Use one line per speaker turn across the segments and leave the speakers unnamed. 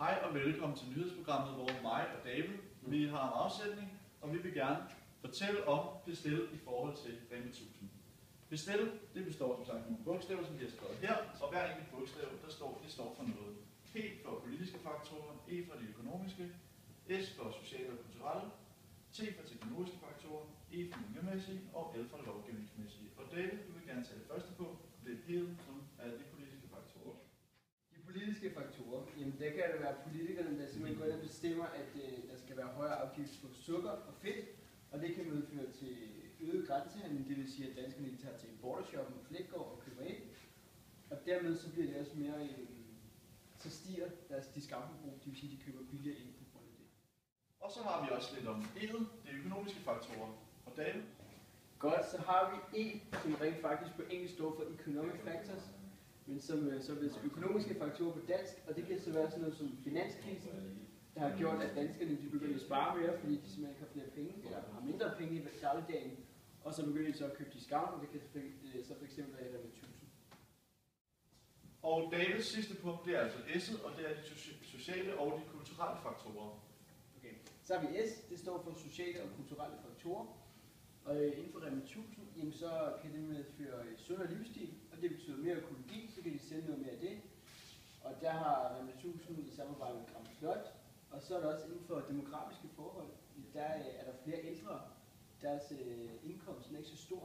Hej og velkommen til nyhedsprogrammet, hvor mig og David vi har en afsætning, og vi vil gerne fortælle om Bestil i forhold til Rema 1000. Bestil, det består som sagt af nogle bogstaver, som vi har skrevet her, og hver enkelt bogstav, det står for noget. P for politiske faktorer, E for de økonomiske, S for sociale og kulturelle, T for teknologiske faktorer, E for miljømæssige og L for lovgivningsmæssige. Og David, du vil gerne tage det første på, og det er P'et, som er de politiske faktorer.
De politiske faktorer, jamen der kan det være politikerne, der simpelthen går ind og bestemmer, at der skal være højere afgift på sukker og fedt, og det kan medføre til øget grænsehandel, det vil sige, at danskerne tager til bordershoppen og Flækgaard og køber ind, og dermed så bliver det også mere, så stiger deres discountforbrug, det vil sige, at de køber billigere ind på grund af det.
Og så har vi også lidt om E'et, de økonomiske faktorer. Og David?
Godt, så har vi E, som rent faktisk på engelsk står for Economic Factors, men som så vil økonomiske faktorer på dansk, og det kan så være sådan noget som finanskrisen, der har gjort, at danskerne de begynder at spare mere, fordi de simpelthen ikke har flere penge, eller har mindre penge i dagligdagen, og så begynder de så at købe discount, og det kan så for eksempel være Rema 1000.
Og Davids sidste punkt, det er altså S'et, og det er de sociale og de kulturelle faktorer.
Okay. Så har vi S, det står for sociale og kulturelle faktorer. Og inden for Rema 1000, jamen, så kan det medføre sundere livsstil, og det betyder mere økologi, så kan de sælge noget mere af det. Og der har Rema 1000 i samarbejde med Gram Slot, og så er der også inden for demografiske forhold, der er der flere ældre, deres indkomst er ikke så stor,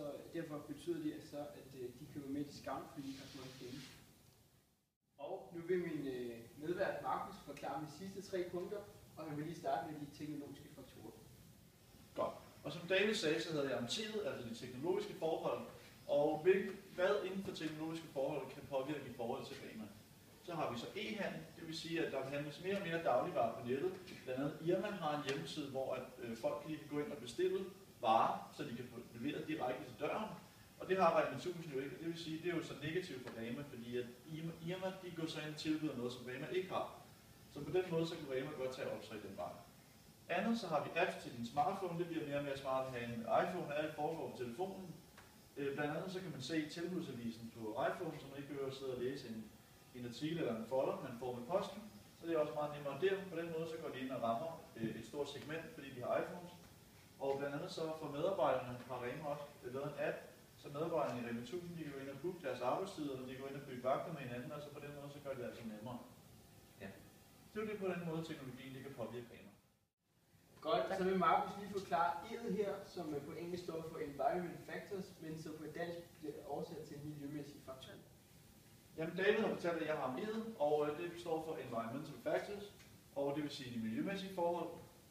og derfor betyder det så, at de køber mere discount, fordi de ikke har så mange penge. Og nu vil min medvært Markus forklare de sidste 3 punkter, og han vil lige starte med de teknologiske faktorer.
Godt. Og som David sagde, så havde jeg om T'et, altså de teknologiske forhold, og hvad inden for teknologiske forhold kan påvirke i forhold til Rema. Så har vi så e-handel, det vil sige, at der handles mere og mere dagligvarer på nettet. Blandt andet Irma har en hjemmeside, hvor folk lige kan gå ind og bestille varer, så de kan få leveret direkte til døren. Og det har Rema 1000 jo ikke, det vil sige, det er jo så negativt for Rema, fordi at Irma de går så ind og tilbyder noget, som Rema ikke har. Så på den måde så kan Rema godt tage op sig i den vej. Andet så har vi apps til din smartphone, det bliver mere og mere smart at have en iPhone, og alt foregår på telefonen. Blandt andet så kan man se tilbudsavisen på iPhone, så man ikke behøver at sidde og læse en artikel eller en folder, man får med posten. Så det er også meget nemmere der. På den måde så går de ind og rammer et stort segment, fordi de har iPhones. Og blandt andet så for medarbejderne har Rema også lavet en app, så medarbejderne i Rema 1000 de kan gå ind og booke deres arbejdstider, og de går ind og bygge vagter med hinanden, og så på den måde så gør det altså nemmere. Ja. Det er jo det på den måde teknologien det kan påvirke Rema.
Godt, så vil Markus lige forklare E'et her, som på engelsk står for Environment Factors, men så på dansk bliver oversat til miljømæssige faktorer.
Jamen David har fortalt, at jeg har om E'et, og det står for Environmental Factors, og det vil sige de miljømæssige forhold.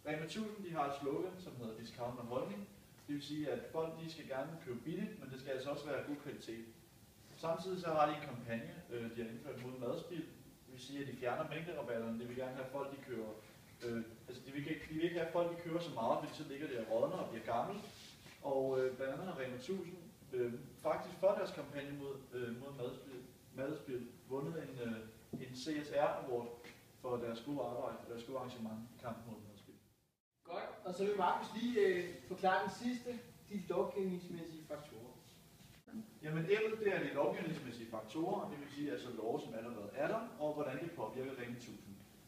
Rema 1000 de har et slogan, som hedder Discount og holdning. Det vil sige, at folk de skal gerne købe billigt, men det skal altså også være af god kvalitet. Samtidig så har de en kampagne, de har indført mod madspild. Det vil sige, at de fjerner mængderabatterne. Det vil gerne have folk, de køber. De vil ikke have folk, de kører så meget, fordi så ligger det og rådner og bliver gammel. Og blandt andet har Rema 1000 faktisk for deres kampagne mod madspil vundet en CSR Award for deres gode arbejde og deres gode arrangement i kampen mod madspil.
Godt, og så vil Markus lige forklare den sidste, de lovgivningsmæssige faktorer.
Jamen L'et det er de lovgivningsmæssige faktorer, det vil sige altså love, som allerede er der, og hvordan det påvirker Rema 1000.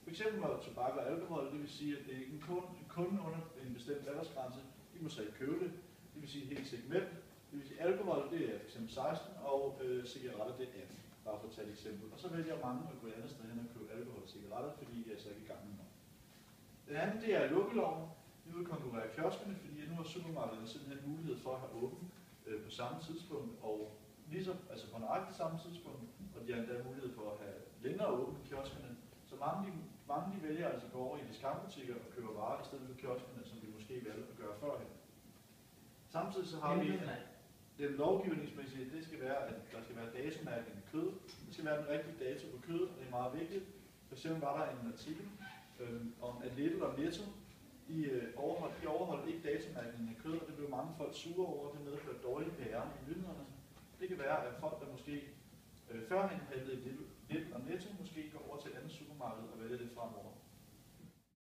For eksempel var tobak og alkohol, det vil sige, at det er ikke en kunde under en bestemt aldersgrænse, de må så ikke købe det. Det vil sige et helt segment. Det vil sige, at alkohol det er f.eks. 16, og cigaretter det er 18. Bare for at tage et eksempel. Og så vælger mange at gå et andet sted hen og købe alkohol og cigaretter, fordi de er så ikke i gang med noget. Det andet det er lukkeloven. Vi vil konkurrere kioskerne, fordi nu har supermarkederne simpelthen mulighed for at have åbent på samme tidspunkt, og ligesom, altså på nøjagtigt samme tidspunkt, og de har endda mulighed for at have længere åbent i kioskerne. Så mange de vælger altså at gå over i discountbutikker og købe varer i stedet for kioskerne, som vi måske valgte at gøre førhen. Samtidig så har vi den lovgivningsmæssige, det skal være, at der skal være datomærkning af kød. Det skal være den rigtige dato på kødet, og det er meget vigtigt. For eksempel var der en artikel om, at Lidl og Netto, de overholdt ikke datomærkningen af kød, og det blev mange folk sure over, det medførte dårlig PR i nyhederne. Det kan være, at folk, der måske førhen handlede i Lidl og Netto, måske går over til et andet supermarked og vælger det fremover.